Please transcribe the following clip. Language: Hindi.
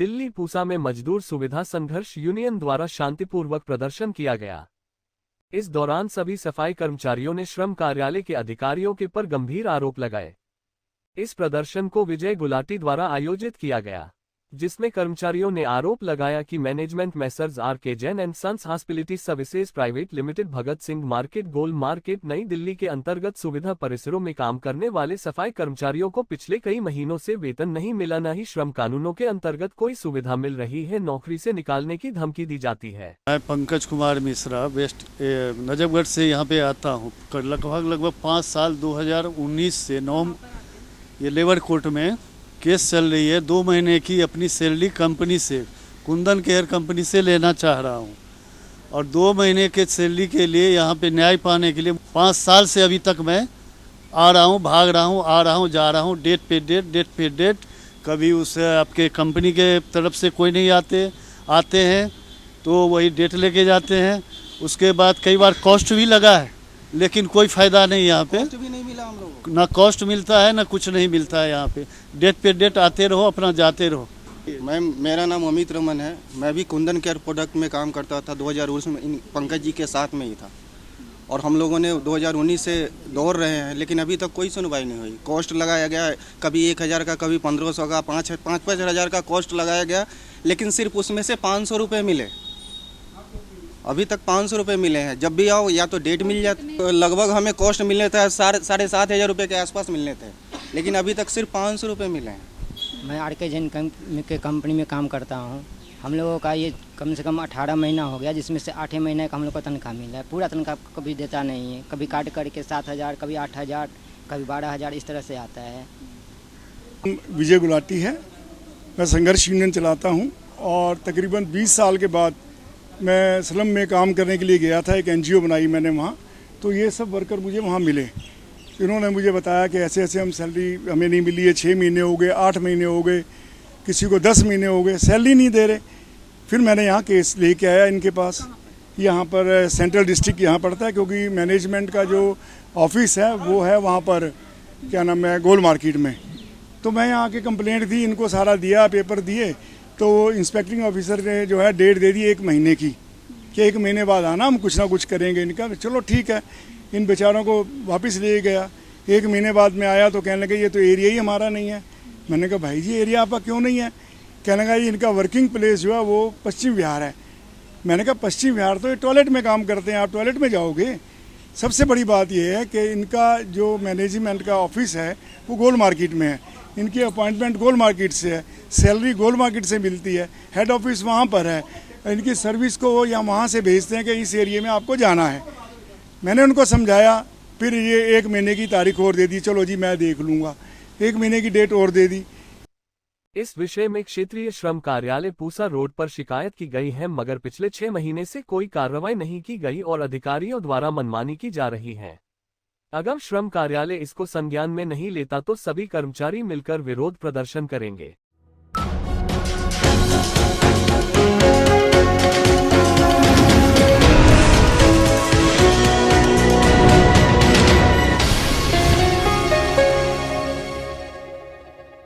दिल्ली पूसा में मजदूर सुविधा संघर्ष यूनियन द्वारा शांतिपूर्वक प्रदर्शन किया गया। इस दौरान सभी सफाई कर्मचारियों ने श्रम कार्यालय के अधिकारियों के पर गंभीर आरोप लगाए। इस प्रदर्शन को विजय गुलाटी द्वारा आयोजित किया गया, जिसमें कर्मचारियों ने आरोप लगाया कि मैनेजमेंट मैसर्स आर.के. Jain and sons hospitality services private limited Bhagat Singh market Gol market Nai Delhi के अंतर्गत सुविधा परिसरों में काम करने वाले सफाई कर्मचारियों को पिछले कई महीनों से वेतन नहीं मिला, न ही श्रम कानूनों के अंतर्गत कोई सुविधा मिल रही है, नौकरी से निकालने की धमकी दी जाती है। मैं पंकज कुमार मिश्रा वेस्ट नजफगढ़ से यहाँ पे आता हूँ। लगभग 5 साल 2019 से 9 ये लेबर कोर्ट में केस चल रही है। 2 महीने की अपनी सैलरी कंपनी से, कुंदन केयर कंपनी से लेना चाह रहा हूं, और 2 महीने के सैलरी के लिए यहाँ पे न्याय पाने के लिए 5 साल से अभी तक मैं आ रहा हूँ, भाग रहा हूँ, आ रहा हूँ, जा रहा हूँ, डेट पे डेट। कभी उस आपके कंपनी के तरफ से कोई नहीं आते हैं तो वही डेट लेके जाते हैं। उसके बाद कई बार कॉस्ट भी लगा है, लेकिन कोई फ़ायदा नहीं। यहाँ पे कॉस्ट भी नहीं मिला हम लोगों को, ना कॉस्ट मिलता है ना कुछ नहीं मिलता है। यहाँ पे डेट पे डेट आते रहो, अपना जाते रहो। मेरा नाम अमित रमन है। मैं भी कुंदन केयर प्रोडक्ट में काम करता था। 2019 में पंकज जी के साथ में ही था, और हम लोगों ने 2019 से दौड़ रहे हैं, लेकिन अभी तक कोई सुनवाई नहीं हुई। कॉस्ट लगाया गया, कभी 1000 का, कभी 1500 का, 5-5 हज़ार का कॉस्ट लगाया गया, लेकिन सिर्फ उसमें से 500 रुपये मिले। अभी तक 500 रुपये मिले हैं। जब भी आओ या तो डेट मिल जाती, तो लगभग हमें कॉस्ट मिलने था 7,500 रुपये के आसपास मिलने थे, लेकिन अभी तक सिर्फ 500 रुपये मिले हैं। मैं आर.के. जैन के कंपनी में काम करता हूँ। हम लोगों का ये कम से कम 18 महीना हो गया, जिसमें से 8 महीने का हम लोग को तनख्वाह मिला है। पूरा तनख्वाह कभी देता नहीं है, कभी काट करके 7,000, कभी 8,000, कभी 12,000, इस तरह से आता है। विजय गुलाटी है, मैं संघर्ष यूनियन चलाता हूँ, और तकरीबन 20 साल के बाद मैं स्लम में काम करने के लिए गया था। एक NGO बनाई मैंने वहाँ, तो ये सब वर्कर मुझे वहाँ मिले। इन्होंने मुझे बताया कि ऐसे ऐसे हम सैलरी हमें नहीं मिली है, 6 महीने हो गए, 8 महीने हो गए, किसी को 10 महीने हो गए, सैलरी नहीं दे रहे। फिर मैंने यहाँ केस लेके आया इनके पास। यहाँ पर सेंट्रल डिस्ट्रिक्ट यहाँ पड़ता है, क्योंकि मैनेजमेंट का जो ऑफिस है वो है वहाँ पर, क्या नाम है, गोल मार्केट में। तो मैं यहाँ की कंप्लेंट दी, इनको सारा दिया, पेपर दिए, तो इंस्पेक्टिंग ऑफिसर ने जो है डेट दे दी 1 महीने की, कि 1 महीने बाद आना, हम कुछ ना कुछ करेंगे इनका। चलो ठीक है, इन बेचारों को वापस ले गया। 1 महीने बाद में आया तो कहने लगे ये तो एरिया ही हमारा नहीं है। मैंने कहा भाई जी एरिया आपका क्यों नहीं है? कहने लगा ये इनका वर्किंग प्लेस जो है वो पश्चिम विहार है। मैंने कहा पश्चिम विहार तो ये टॉयलेट में काम करते हैं, आप टॉयलेट में जाओगे? सबसे बड़ी बात यह है कि इनका जो मैनेजमेंट का ऑफिस है वो गोल मार्केट में है, इनकी अपॉइंटमेंट गोल मार्केट से है, सैलरी गोल मार्केट से मिलती है, हेड ऑफिस वहाँ पर है, इनकी सर्विस को या वहाँ से भेजते हैं कि इस एरिया में आपको जाना है। मैंने उनको समझाया, फिर ये 1 महीने की तारीख और दे दी, चलो जी मैं देख लूँगा, 1 महीने की डेट और दे दी। इस विषय में क्षेत्रीय श्रम कार्यालय पूसा रोड पर शिकायत की गई है, मगर पिछले 6 महीने से कोई कार्रवाई नहीं की गई और अधिकारियों द्वारा मनमानी की जा रही है। अगर श्रम कार्यालय इसको संज्ञान में नहीं लेता तो सभी कर्मचारी मिलकर विरोध प्रदर्शन करेंगे।